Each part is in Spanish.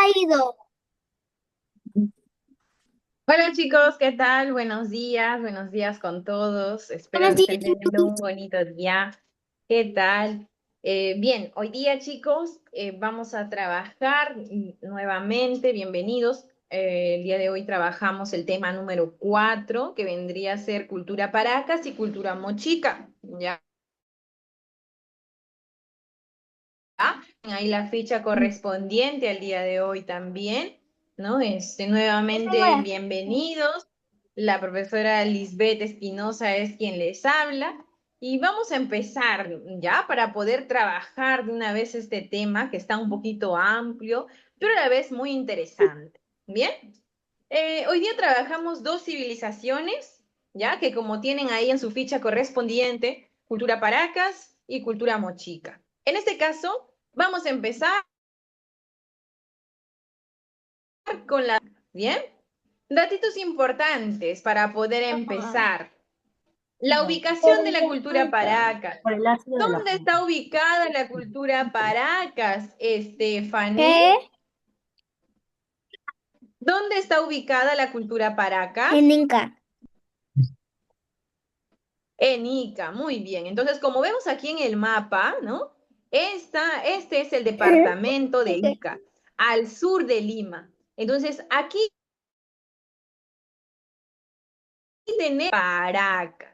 ha ido? Hola chicos, ¿qué tal? Buenos días con todos. Espero Buenos que estén días. teniendo un bonito día. ¿Qué tal? Bien, hoy día chicos vamos a trabajar nuevamente. Bienvenidos. El día de hoy trabajamos el tema número 4, que vendría a ser cultura paracas y cultura mochica. ¿Ya? Ahí la ficha correspondiente al día de hoy también, ¿no? Nuevamente, Señora, bienvenidos. La profesora Lisbeth Espinosa es quien les habla. Y vamos a empezar, ¿ya? Para poder trabajar de una vez este tema que está un poquito amplio, pero a la vez muy interesante. ¿Bien? Hoy día trabajamos dos civilizaciones, ¿ya? Que como tienen ahí en su ficha correspondiente, cultura paracas y cultura mochica. En este caso, vamos a empezar con la... ¿Bien? Datitos importantes para poder empezar. La ubicación de la cultura Paracas. por el ácido de la ¿Dónde fruta. está ubicada la cultura Paracas, Stephanie? ¿Qué? ¿Dónde está ubicada la cultura En Paracas? Inca. En Ica, muy bien. Entonces, como vemos aquí en el mapa, ¿no? Este es el departamento de Ica, al sur de Lima. Entonces, aquí tenemos Paracas.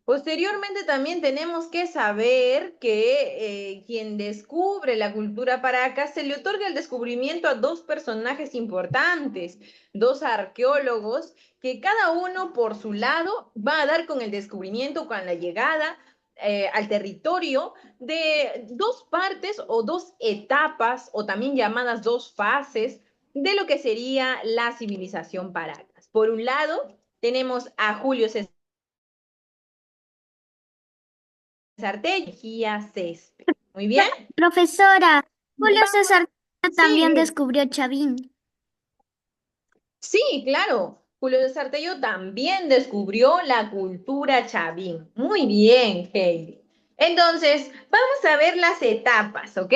Posteriormente también tenemos que saber que quien descubre la cultura Paracas se le otorga el descubrimiento a dos personajes importantes, dos arqueólogos, que cada uno por su lado va a dar con el descubrimiento, con la llegada al territorio de dos partes o dos etapas, o también llamadas dos fases, de lo que sería la civilización Paracas. Por un lado, tenemos a Julio César Sartella, césped. Muy bien. Profesora, Julio Vamos, César también sí, descubrió Chavín. sí, claro. Julio de Sartello también descubrió la cultura chavín. Muy bien, Heidi. Entonces, vamos a ver las etapas, ¿ok?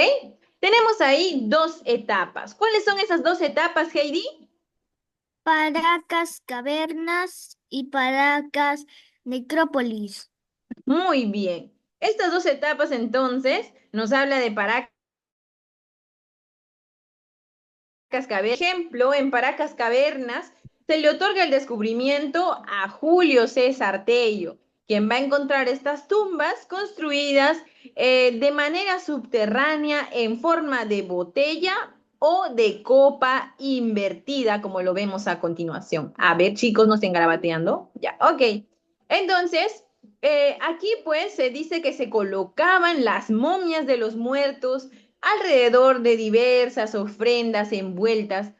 Tenemos ahí dos etapas. ¿Cuáles son esas dos etapas, Heidi? Paracas Cavernas y Paracas Necrópolis. Muy bien. Estas dos etapas, entonces, nos habla de Paracas Cavernas. Por ejemplo, en Paracas Cavernas se le otorga el descubrimiento a Julio César Tello, quien va a encontrar estas tumbas construidas de manera subterránea en forma de botella o de copa invertida, como lo vemos a continuación. A ver, chicos, no estén garabateando. Ya, ok. Entonces, aquí pues se dice que se colocaban las momias de los muertos alrededor de diversas ofrendas envueltas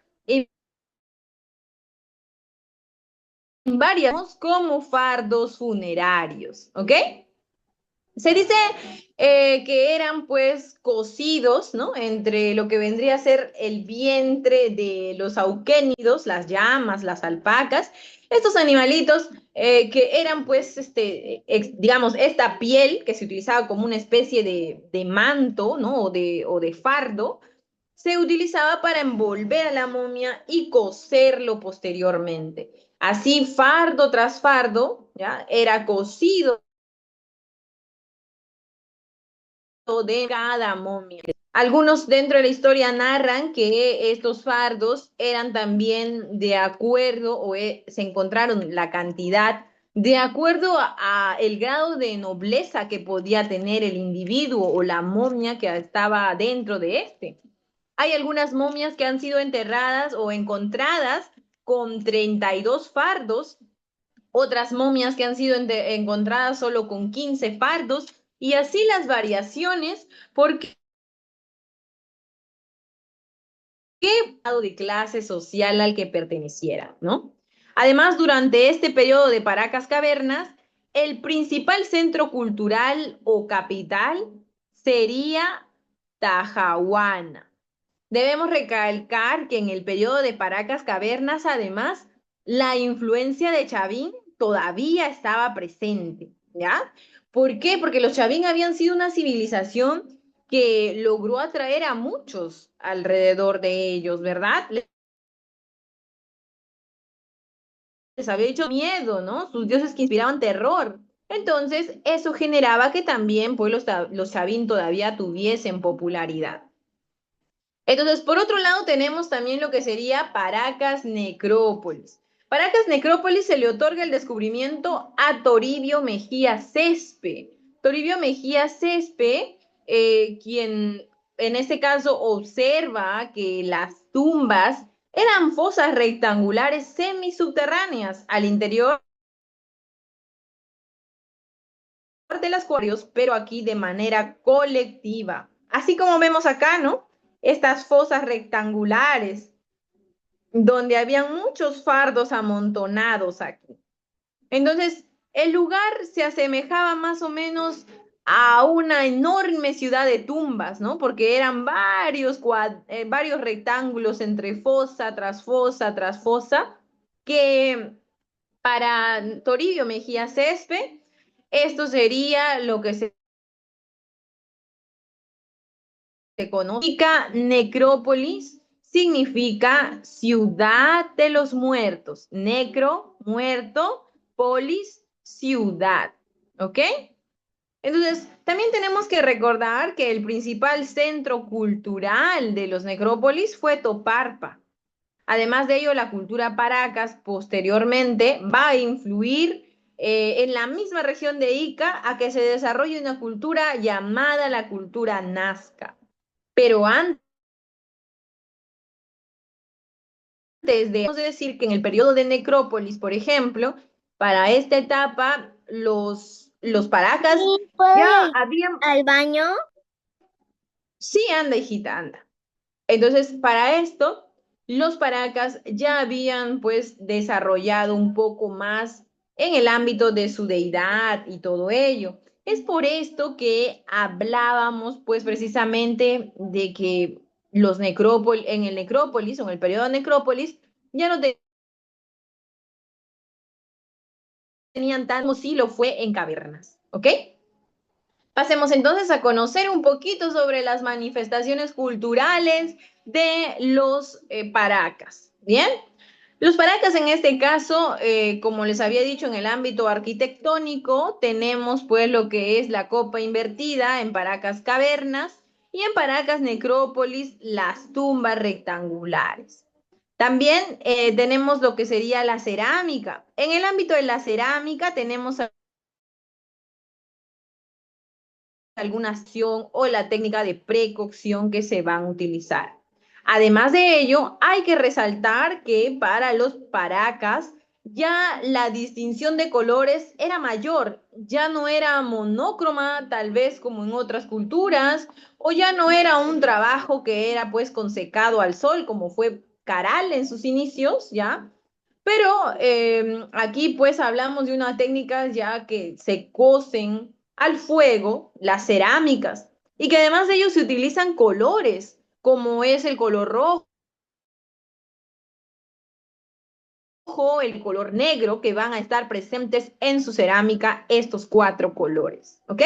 en varios como fardos funerarios, ¿ok? Se dice que eran pues cocidos, ¿no? Entre lo que vendría a ser el vientre de los auquénidos, las llamas, las alpacas, estos animalitos que eran pues, digamos, esta piel que se utilizaba como una especie de manto, ¿no? O de fardo, se utilizaba para envolver a la momia y coserlo posteriormente. Así, fardo tras fardo, ¿ya? Era cosido de cada momia. Algunos dentro de la historia narran que estos fardos eran también de acuerdo o se encontraron la cantidad de acuerdo a el grado de nobleza que podía tener el individuo o la momia que estaba dentro de este. Hay algunas momias que han sido enterradas o encontradas con 32 fardos, otras momias que han sido encontradas solo con 15 fardos, y así las variaciones, porque qué grado de clase social al que perteneciera, ¿no? Además, durante este periodo de Paracas Cavernas, el principal centro cultural o capital sería Tajahuana. Debemos recalcar que en el periodo de Paracas Cavernas, además, la influencia de Chavín todavía estaba presente, ¿ya? ¿Por qué? Porque los Chavín habían sido una civilización que logró atraer a muchos alrededor de ellos, ¿verdad? Les había hecho miedo, ¿no? Sus dioses que inspiraban terror. Entonces, eso generaba que también pues, los Sabín todavía tuviesen popularidad. Entonces, por otro lado, tenemos también lo que sería Paracas Necrópolis. Paracas Necrópolis se le otorga el descubrimiento a Toribio Mejía Cespe. Toribio Mejía Cespe, quien en este caso observa que las tumbas eran fosas rectangulares semisubterráneas al interior de las cuarios, pero aquí de manera colectiva. Así como vemos acá, ¿no? Estas fosas rectangulares donde habían muchos fardos amontonados aquí. Entonces, el lugar se asemejaba más o menos a una enorme ciudad de tumbas, ¿no? Porque eran varios rectángulos entre fosa tras fosa tras fosa, que para Toribio Mejía Cespe, esto sería lo que se conoce necrópolis, significa ciudad de los muertos. Necro, muerto, polis, ciudad. ¿Ok? Entonces, también tenemos que recordar que el principal centro cultural de los necrópolis fue Toparpa. Además de ello, la cultura Paracas posteriormente va a influir en la misma región de Ica a que se desarrolle una cultura llamada la cultura Nazca. Pero antes podemos decir que en el periodo de Necrópolis, por ejemplo, para esta etapa, los Paracas ¿Y puedo ya ir habían... al baño? Sí, anda, hijita, anda. Entonces, para esto, los Paracas ya habían pues desarrollado un poco más en el ámbito de su deidad y todo ello. Es por esto que hablábamos pues precisamente de que en el necrópolis o en el periodo de necrópolis ya no tenían tan como si lo fue en cavernas, ¿ok? Pasemos entonces a conocer un poquito sobre las manifestaciones culturales de los Paracas. Bien, los Paracas en este caso, como les había dicho en el ámbito arquitectónico, tenemos pues lo que es la copa invertida en Paracas cavernas y en Paracas necrópolis las tumbas rectangulares. También tenemos lo que sería la cerámica. En el ámbito de la cerámica tenemos alguna acción o la técnica de precocción que se van a utilizar. Además de ello, hay que resaltar que para los paracas ya la distinción de colores era mayor, ya no era monócroma tal vez como en otras culturas, o ya no era un trabajo que era pues con secado al sol como fue Caral en sus inicios, ¿ya? Pero aquí pues hablamos de una técnica ya que se cocen al fuego las cerámicas y que además de ello se utilizan colores como es el color rojo, el color negro, que van a estar presentes en su cerámica estos cuatro colores, ¿ok?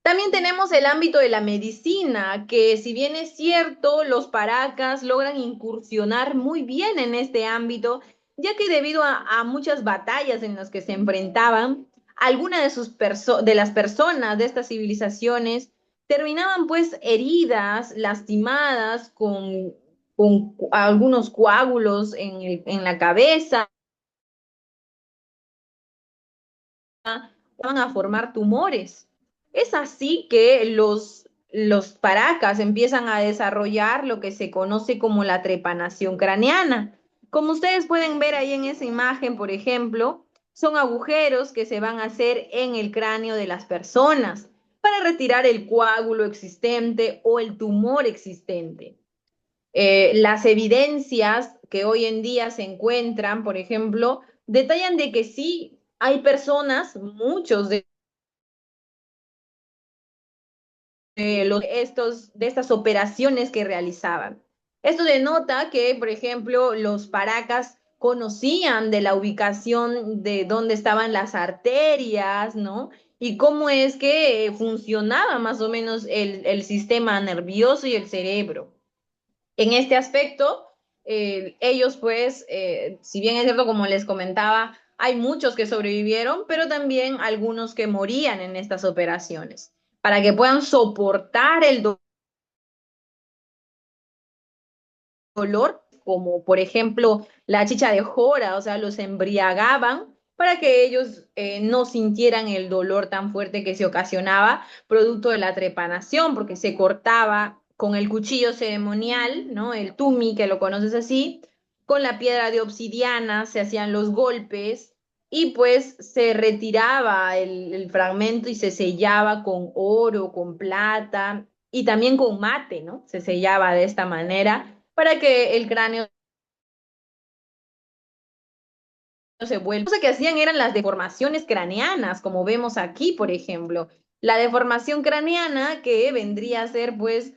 También tenemos el ámbito de la medicina, que si bien es cierto, los paracas logran incursionar muy bien en este ámbito, ya que debido a muchas batallas en las que se enfrentaban, algunas de las personas de estas civilizaciones terminaban pues heridas, lastimadas, con algunos coágulos en la cabeza, van a formar tumores. Es así que los paracas empiezan a desarrollar lo que se conoce como la trepanación craneana. Como ustedes pueden ver ahí en esa imagen, por ejemplo, son agujeros que se van a hacer en el cráneo de las personas para retirar el coágulo existente o el tumor existente. Las evidencias que hoy en día se encuentran, por ejemplo, detallan de que sí hay personas, muchos de estas operaciones que realizaban. Esto denota que, por ejemplo, los paracas conocían de la ubicación de dónde estaban las arterias, ¿no? y cómo es que funcionaba más o menos el sistema nervioso y el cerebro. En este aspecto, ellos pues, si bien es cierto, como les comentaba, hay muchos que sobrevivieron, pero también algunos que morían en estas operaciones, para que puedan soportar el dolor, como por ejemplo la chicha de jora, o sea, los embriagaban para que ellos no sintieran el dolor tan fuerte que se ocasionaba producto de la trepanación, porque se cortaba con el cuchillo ceremonial, ¿no? El tumi, que lo conoces así, con la piedra de obsidiana se hacían los golpes y pues se retiraba el fragmento y se sellaba con oro, con plata y también con mate, ¿no? Se sellaba de esta manera para que el cráneo se vuelva. Lo que hacían eran las deformaciones craneanas, como vemos aquí, por ejemplo. La deformación craneana que vendría a ser, pues,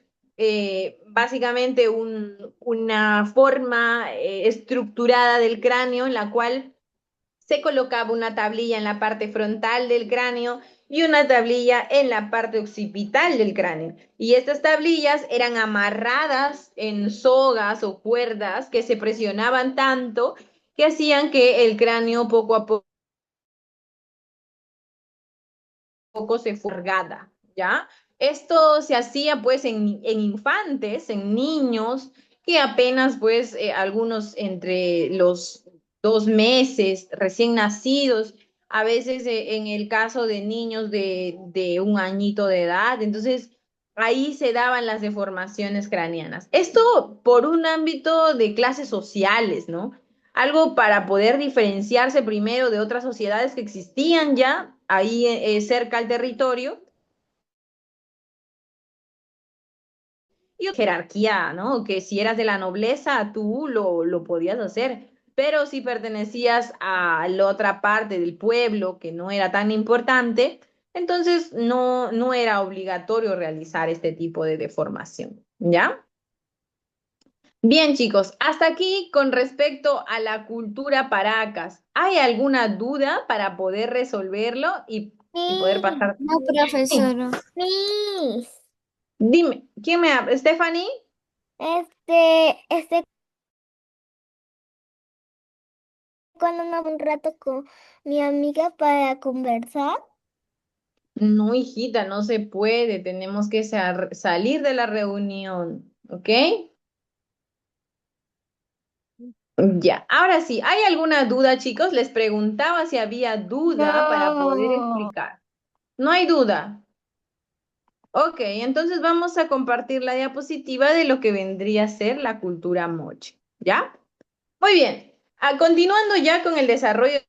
básicamente una forma estructurada del cráneo en la cual se colocaba una tablilla en la parte frontal del cráneo y una tablilla en la parte occipital del cráneo. Y estas tablillas eran amarradas en sogas o cuerdas que se presionaban tanto que hacían que el cráneo poco a poco se forgada, ¿ya? Esto se hacía pues en infantes, en niños que apenas pues algunos entre los 2 meses recién nacidos, a veces en el caso de niños de un añito de edad, entonces ahí se daban las deformaciones craneanas. Esto por un ámbito de clases sociales, ¿no? Algo para poder diferenciarse primero de otras sociedades que existían ya ahí cerca al territorio y jerarquía, ¿no? Que si eras de la nobleza, tú lo podías hacer, pero si pertenecías a la otra parte del pueblo que no era tan importante, entonces no era obligatorio realizar este tipo de deformación, ¿ya? Bien, chicos, hasta aquí con respecto a la cultura Paracas. ¿Hay alguna duda para poder resolverlo y poder Sí, pasar? no, Sí. profesora. Sí. Dime, ¿quién me habla? ¿Stephanie? Estoy con un rato con mi amiga para conversar. No, hijita, no se puede. Tenemos que salir de la reunión, ¿ok? Ya, ahora sí, ¿hay alguna duda, chicos? Les preguntaba si había duda para poder No. explicar. No hay duda. Ok, entonces vamos a compartir la diapositiva de lo que vendría a ser la cultura moche, ¿ya? Muy bien. Continuando ya con el desarrollo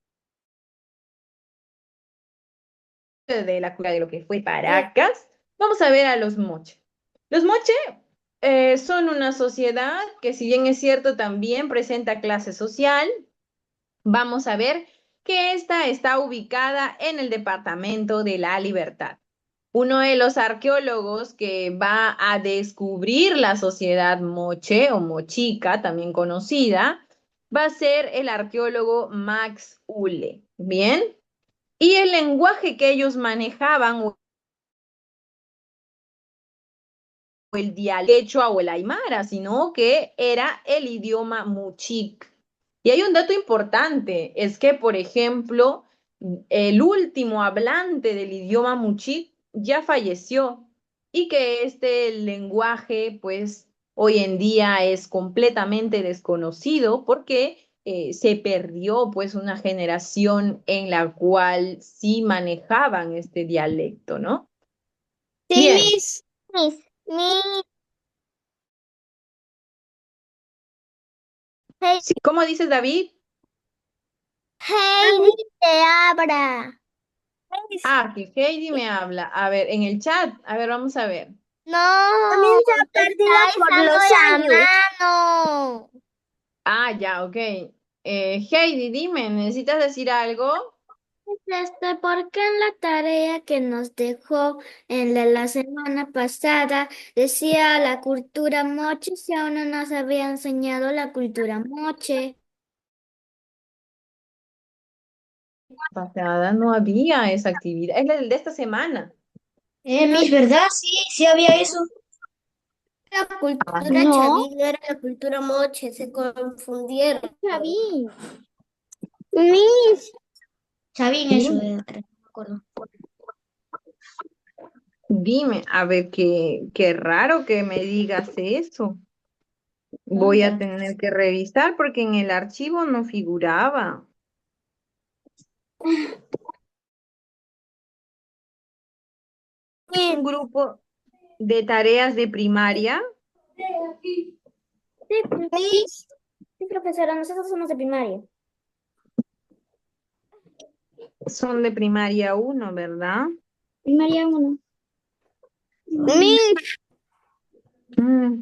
de la cultura de lo que fue Paracas, vamos a ver a los moche. Los moche son una sociedad que, si bien es cierto, también presenta clase social. Vamos a ver que esta está ubicada en el departamento de La Libertad. Uno de los arqueólogos que va a descubrir la sociedad moche o mochica, también conocida, va a ser el arqueólogo Max Ulle. Bien. Y el lenguaje que ellos manejaban, o el dialecto o el aymara, sino que era el idioma muchic. Y hay un dato importante, es que, por ejemplo, el último hablante del idioma muchic ya falleció y que este lenguaje, pues, hoy en día es completamente desconocido porque se perdió, pues, una generación en la cual sí manejaban este dialecto, ¿no? Sí, Bien. Miss. Sí, ¿cómo dices, David? Heidi te abra. Ah, que Heidi me habla. A ver, en el chat. A ver, vamos a ver. No, También se ha te está perdido por alzando los la años. mano. Ah, ya, ok. Heidi, dime, ¿necesitas decir algo? Porque en la tarea que nos dejó en la semana pasada decía la cultura moche, si aún no nos había enseñado la cultura moche. Pasada no había esa actividad. Es el de esta semana. No, Miss, ¿verdad? Sí, sí había eso. la Ah, cultura No, chavín, era la cultura moche, se confundieron. Chavín. Miss, sabían eso, dime, creo, no me acuerdo. dime, a ver, qué raro que me digas eso. Voy a ¿Dónde? tener que revisar porque en el archivo no figuraba. Un Miss, grupo de tareas de primaria sí, Miss. Sí, profesora, nosotros somos de primaria. son de primaria uno, ¿verdad? Primaria uno. Miss.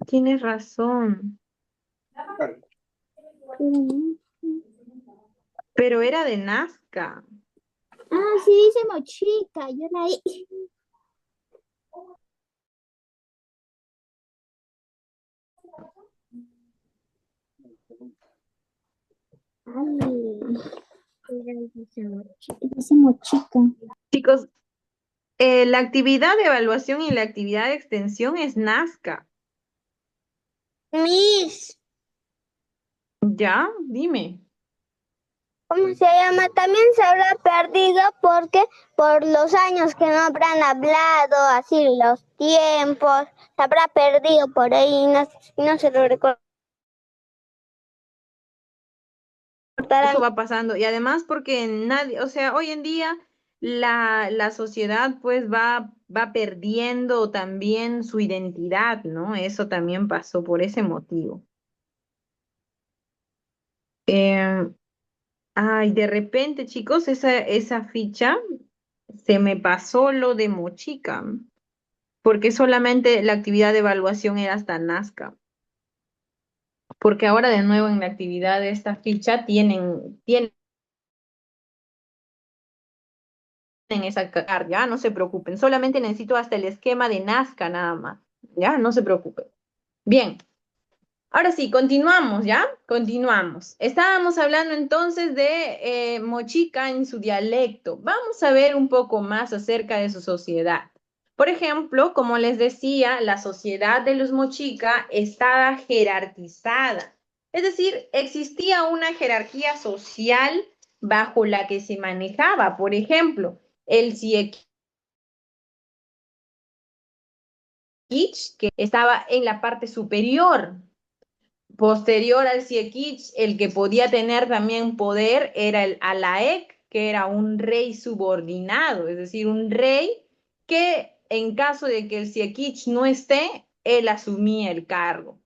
Tienes razón, pero era de Nazca. Ah, sí dice mochica, yo la I. Ay, dice mochica. Chicos, la actividad de evaluación y la actividad de extensión es Nazca. Miss, ¿Ya? Dime. ¿cómo se llama? También se habrá perdido porque por los años que no habrán hablado, así los tiempos, se habrá perdido por ahí y no se lo Eso recordarán. va pasando. Y además porque nadie, o sea, hoy en día la sociedad pues va perdiendo también su identidad, ¿no? Eso también pasó por ese motivo. Eh, Ay, de repente, chicos, esa ficha se me pasó lo de Mochica, porque solamente la actividad de evaluación era hasta Nazca. Porque ahora de nuevo en la actividad de esta ficha tienen esa carga, ya no se preocupen, solamente necesito hasta el esquema de Nazca nada más, ya no se preocupen. Bien, ahora sí, continuamos, ¿ya? Continuamos. Estábamos hablando entonces de Mochica en su dialecto. Vamos a ver un poco más acerca de su sociedad. Por ejemplo, como les decía, la sociedad de los Mochica estaba jerarquizada. Es decir, existía una jerarquía social bajo la que se manejaba. Por ejemplo, el Siequich, que estaba en la parte superior. Posterior al Siequich, el que podía tener también poder era el Alaec, que era un rey subordinado, es decir, un rey que en caso de que el Siequich no esté, él asumía el cargo.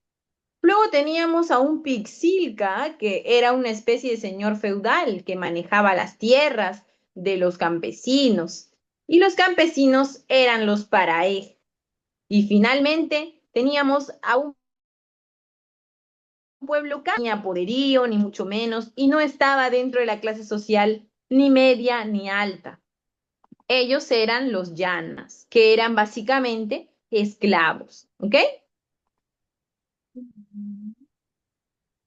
Luego teníamos a un Pixilca, que era una especie de señor feudal que manejaba las tierras de los campesinos. Y los campesinos eran los paraej. Y finalmente teníamos a un pueblo que no tenía poderío, ni mucho menos, y no estaba dentro de la clase social ni media ni alta. Ellos eran los llanas, que eran básicamente esclavos, ¿ok?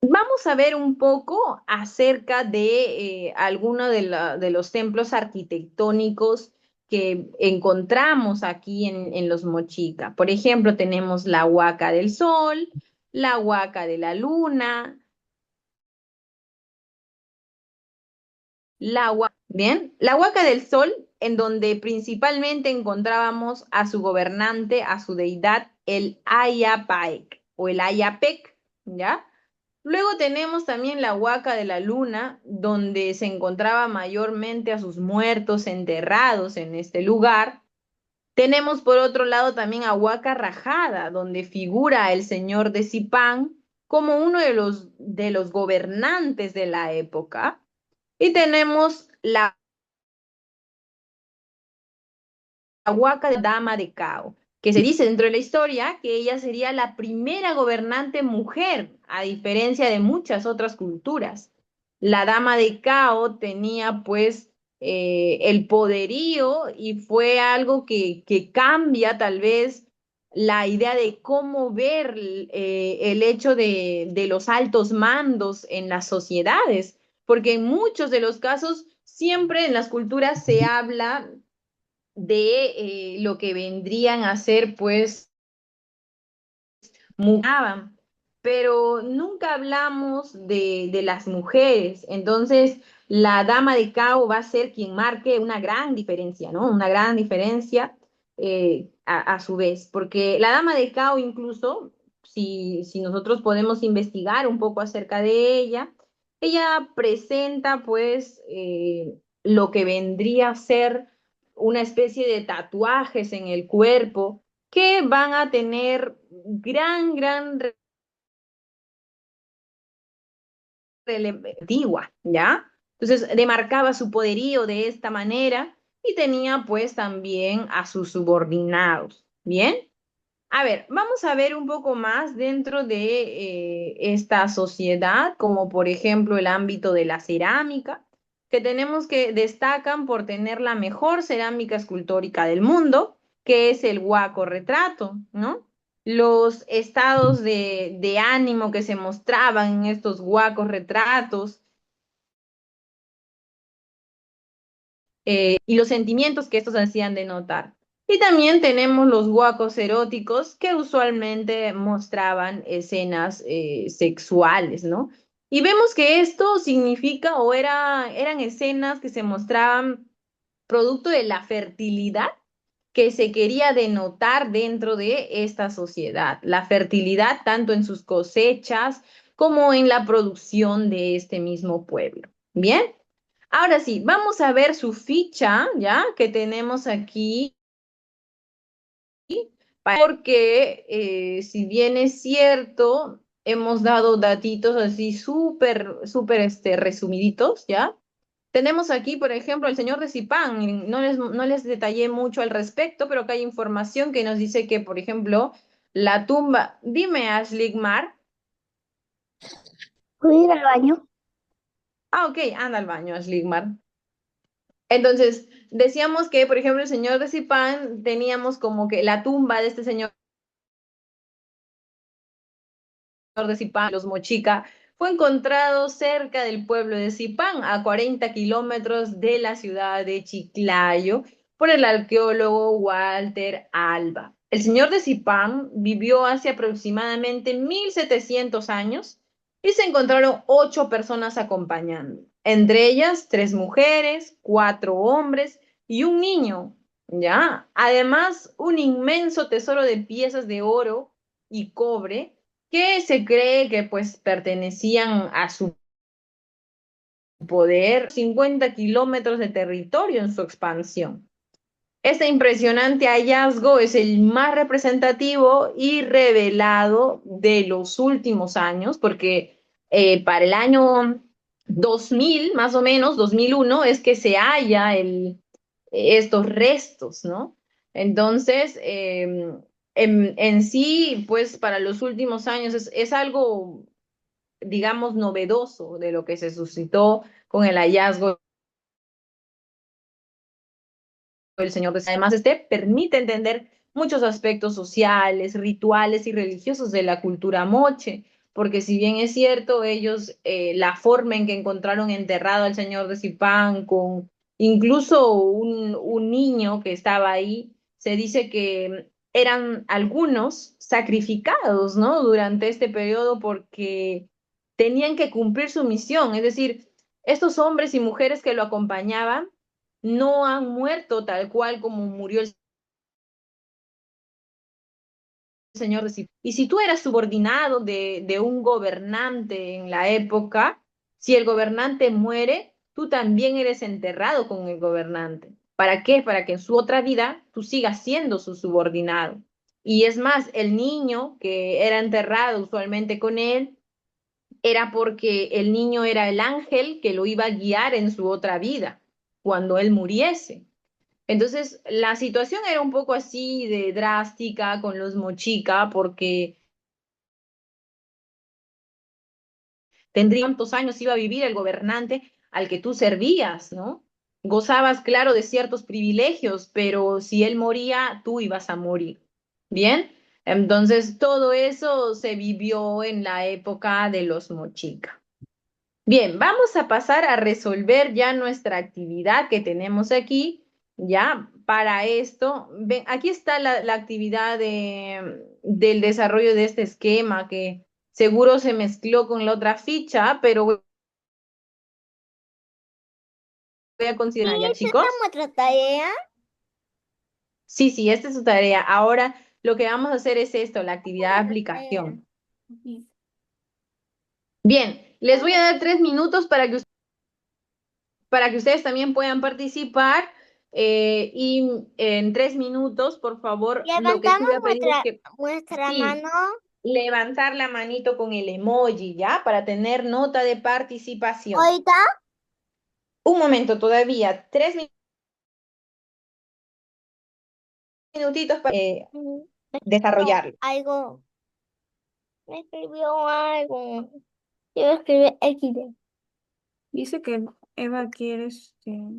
Vamos a ver un poco acerca de algunos de los templos arquitectónicos que encontramos aquí en los Mochica. Por ejemplo, tenemos la Huaca del Sol, la Huaca de la Luna, bien, la Huaca del Sol, en donde principalmente encontrábamos a su gobernante, a su deidad, el Ayapaec o el Ayapec, ¿ya? Luego tenemos también la Huaca de la Luna, donde se encontraba mayormente a sus muertos enterrados en este lugar. Tenemos por otro lado también a Huaca Rajada, donde figura el señor de Zipán como uno de los gobernantes de la época. Y tenemos la Huaca de Dama de Cao, que se dice dentro de la historia que ella sería la primera gobernante mujer, a diferencia de muchas otras culturas. La Dama de Cao tenía pues el poderío y fue algo que cambia tal vez la idea de cómo ver el hecho de los altos mandos en las sociedades, porque en muchos de los casos siempre en las culturas se habla de lo que vendrían a ser, pues, mujeres, pero nunca hablamos de las mujeres. Entonces, la dama de Cao va a ser quien marque una gran diferencia, ¿no? Una gran diferencia a su vez, porque la dama de Cao incluso, si nosotros podemos investigar un poco acerca de ella presenta pues lo que vendría a ser una especie de tatuajes en el cuerpo que van a tener gran antigua, ¿ya? Entonces demarcaba su poderío de esta manera y tenía pues también a sus subordinados, ¿bien? A ver, vamos a ver un poco más dentro de esta sociedad, como por ejemplo el ámbito de la cerámica, que tenemos que destacan por tener la mejor cerámica escultórica del mundo, que es el Huaco Retrato, ¿no? Los estados de ánimo que se mostraban en estos huacos retratos y los sentimientos que estos hacían denotar. Y también tenemos los huacos eróticos que usualmente mostraban escenas sexuales, ¿no? Y vemos que esto significa eran escenas que se mostraban producto de la fertilidad que se quería denotar dentro de esta sociedad. La fertilidad tanto en sus cosechas como en la producción de este mismo pueblo. Bien, ahora sí, vamos a ver su ficha, ¿ya? Que tenemos aquí, porque si bien es cierto, hemos dado datitos así súper resumiditos, ¿ya? Tenemos aquí, por ejemplo, el señor de Zipán. No les detallé mucho al respecto, pero acá hay información que nos dice que, por ejemplo, la tumba. Dime, Ashley Mar. ¿Puedo ir al baño? Ah, ok, anda al baño, Ashley Mar. Entonces, decíamos que, por ejemplo, el señor de Zipán, teníamos como que la tumba de este señor de Zipán, los Mochica, fue encontrado cerca del pueblo de Zipán, a 40 kilómetros de la ciudad de Chiclayo, por el arqueólogo Walter Alba. El señor de Zipán vivió hace aproximadamente 1700 años y se encontraron 8 personas acompañando, entre ellas 3 mujeres, 4 hombres y un niño, ¿ya? Además, un inmenso tesoro de piezas de oro y cobre que se cree que pues pertenecían a su poder, 50 kilómetros de territorio en su expansión. Este impresionante hallazgo es el más representativo y revelado de los últimos años, porque para el año 2000, más o menos, 2001, es que se halla estos restos, ¿no? Entonces, en sí, pues para los últimos años es algo, digamos, novedoso de lo que se suscitó con el hallazgo del Señor. Además, este permite entender muchos aspectos sociales, rituales y religiosos de la cultura moche, porque si bien es cierto, ellos, la forma en que encontraron enterrado al Señor de Zipán, con incluso un niño que estaba ahí, se dice que eran algunos sacrificados, ¿no? Durante este periodo porque tenían que cumplir su misión, es decir, estos hombres y mujeres que lo acompañaban no han muerto tal cual como murió el señor de Cip. Y si tú eras subordinado de un gobernante en la época, si el gobernante muere, tú también eres enterrado con el gobernante. ¿Para qué? Para que en su otra vida tú sigas siendo su subordinado. Y es más, el niño que era enterrado usualmente con él, era porque el niño era el ángel que lo iba a guiar en su otra vida, cuando él muriese. Entonces, la situación era un poco así de drástica con los Mochica, porque tendría cuántos años iba a vivir el gobernante al que tú servías, ¿no? Gozabas, claro, de ciertos privilegios, pero si él moría, tú ibas a morir. Bien, entonces todo eso se vivió en la época de los Mochica. Bien, vamos a pasar a resolver ya nuestra actividad que tenemos aquí. Ya, para esto, ven, aquí está la actividad del desarrollo de este esquema que seguro se mezcló con la otra ficha, pero voy a ¿Y considerar ya, esta es chicos. nuestra tarea? Sí, sí, esta es su tarea. Ahora lo que vamos a hacer es esto, la actividad de Nuestra tarea. aplicación. Bien, les voy a dar 3 minutos para que ustedes también puedan participar y en 3 minutos, por favor, lo que sí Levantamos voy a pedir es que nuestra sí, mano. levantar la manito con el emoji, ¿ya? Para tener nota de participación. Ahorita. Un momento todavía, minutitos para Me escribió desarrollarlo. algo. Me escribió algo. Yo escribí XD. Dice que Eva quiere, Eva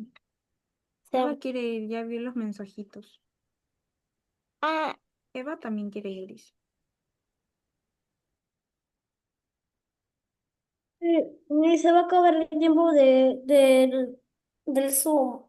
Se- quiere ir, ya vio los mensajitos. Ah, Eva también quiere ir, dice. Ni se va a acabar el tiempo del Zoom.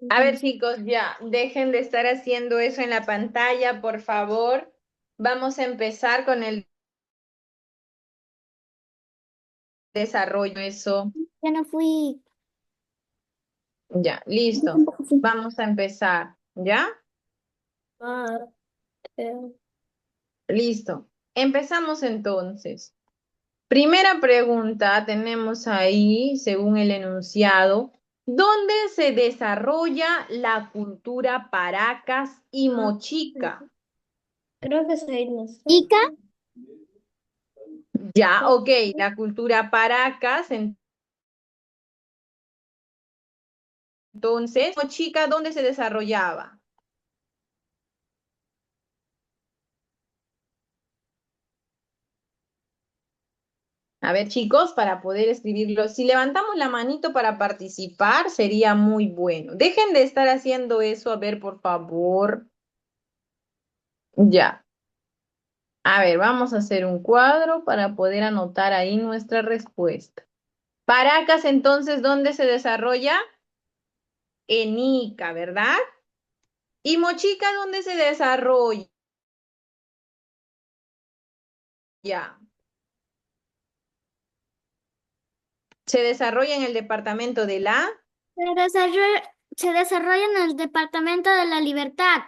A ver, chicos, ya, dejen de estar haciendo eso en la pantalla, por favor. Vamos a empezar con el desarrollo, eso. yo no fui. Ya, Yo listo. tampoco fui. Vamos a empezar, ¿ya? Ah, Listo. Empezamos entonces. Primera pregunta tenemos ahí, según el enunciado, ¿dónde se desarrolla la cultura Paracas y Mochica? creo que se no sé. Ica, Ya, ok, la cultura Paracas, entonces, Mochica, ¿dónde se desarrollaba? A ver, chicos, para poder escribirlo, si levantamos la manito para participar, sería muy bueno. Dejen de estar haciendo eso, a ver, por favor. Ya. A ver, vamos a hacer un cuadro para poder anotar ahí nuestra respuesta. Paracas, entonces, ¿dónde se desarrolla? En Ica, ¿verdad? ¿Y Mochica, dónde se desarrolla? Se desarrolla en el departamento de la... se desarrolla en el Departamento de la Libertad.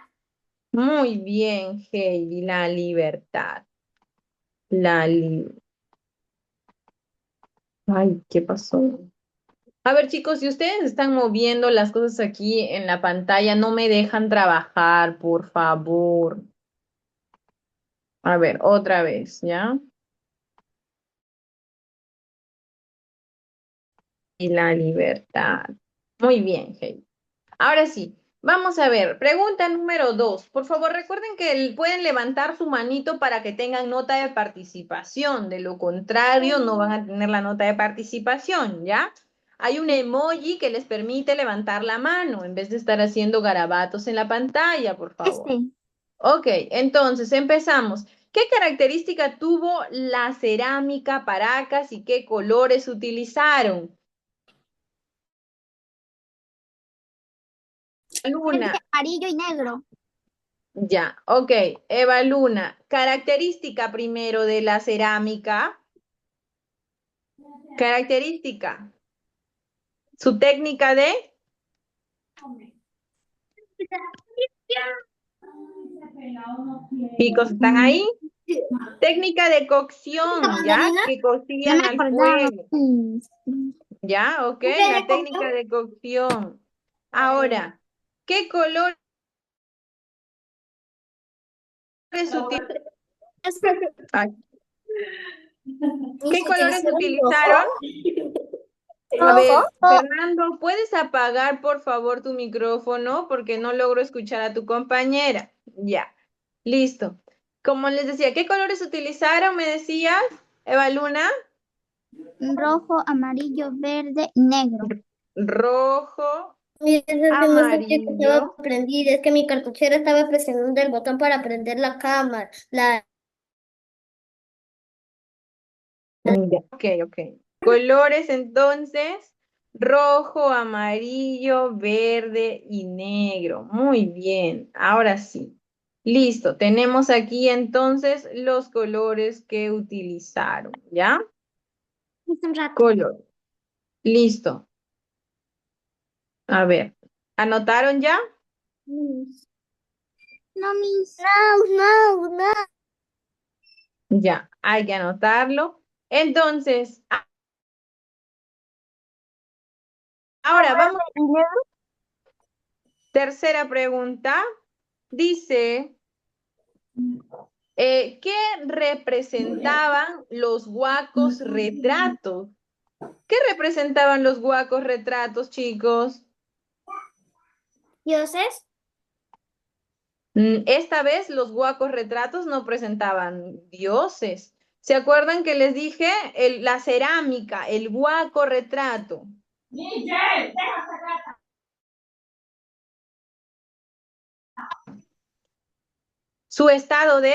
Muy bien, Heidi, la libertad. Ay, ¿qué pasó? A ver, chicos, si ustedes están moviendo las cosas aquí en la pantalla, no me dejan trabajar, por favor. A ver, otra vez, ¿ya? Y la libertad. Muy bien, Heidi. Ahora sí, vamos a ver. Pregunta número 2. Por favor, recuerden que pueden levantar su manito para que tengan nota de participación. De lo contrario, no van a tener la nota de participación, ¿ya? Hay un emoji que les permite levantar la mano en vez de estar haciendo garabatos en la pantalla, por favor. Este. Ok, entonces empezamos. ¿Qué característica tuvo la cerámica Paracas y qué colores utilizaron? Luna. Amarillo y negro. Ya, ok. Eva Luna, característica primero de la cerámica. Característica. Su técnica de... Chicos, ¿están ahí? Técnica de cocción, ¿ya? Que cocían al fuego. ¿Ya? Ok, la técnica de cocción. Ahora, ¿qué colores Ay, ¿qué colores utilizaron? A ver, Fernando, ¿puedes apagar por favor tu micrófono? Porque no logro escuchar a tu compañera. Ya, listo. Como les decía, ¿qué colores utilizaron? ¿Me decías, Eva Luna? Rojo, amarillo, verde y negro. Rojo, Mira, es que no escuché que estaba amarillo. prendida, es que mi cartuchera estaba presionando el botón para prender la cámara. Ya, ok, ok. Colores entonces, rojo, amarillo, verde y negro. Muy bien, ahora sí. Listo, tenemos aquí entonces los colores que utilizaron, ¿ya? Un rato. Color. Listo. A ver, ¿anotaron ya? No, mis. No. Ya, hay que anotarlo. Entonces, ahora vamos. Tercera pregunta. Dice, ¿qué representaban los huacos retratos? ¿Qué representaban los huacos retratos, chicos? ¿Dioses? Esta vez los huacos retratos no presentaban dioses. ¿Se acuerdan que les dije la cerámica, el huaco retrato? Su estado de...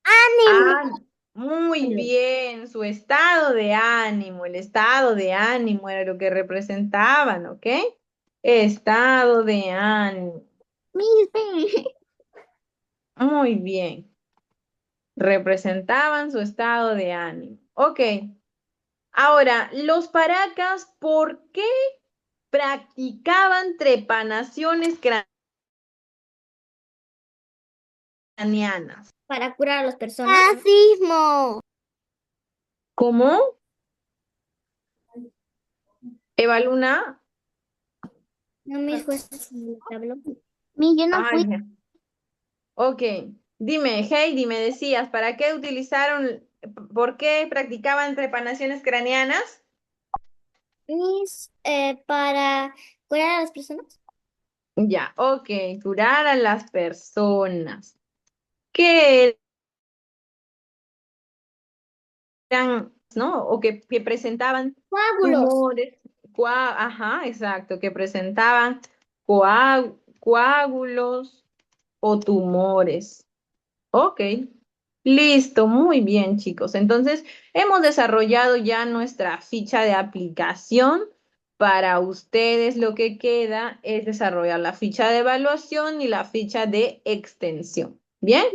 Ah, muy bien, su estado de ánimo, el estado de ánimo era lo que representaban, ¿ok? Estado de ánimo. Muy bien. Representaban su estado de ánimo. Ok. Ahora, los paracas, ¿por qué practicaban trepanaciones craneanas? Para curar a las personas. Racismo. ¿Cómo? Eva Luna. No, mis jueces habló. Yo no fui. Ay, ya. Ok. Dime, Heidi, me decías, ¿para qué utilizaron, por qué practicaban trepanaciones craneanas? Para curar a las personas. Ya, ok, curar a las personas. ¿Qué eran, no? O que presentaban Coágulos. tumores, ajá, exacto, que presentaban coágulos o tumores. Ok, listo, muy bien, chicos. Entonces, hemos desarrollado ya nuestra ficha de aplicación. Para ustedes lo que queda es desarrollar la ficha de evaluación y la ficha de extensión. ¿Bien?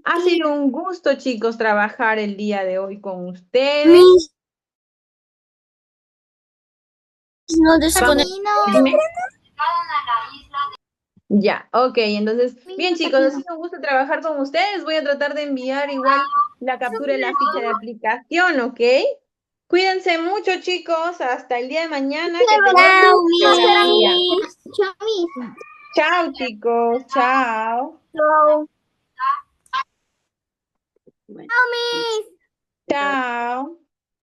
Ha sido un gusto, chicos, trabajar el día de hoy con ustedes. No Dime. Ya, ok, entonces, bien chicos, ha sido un gusto trabajar con ustedes. Voy a tratar de enviar igual la captura de la ficha de aplicación, ¿ok? Cuídense mucho, chicos. Hasta el día de mañana. Que tengan un excelente día. Chao, chicos. Chao. Chao.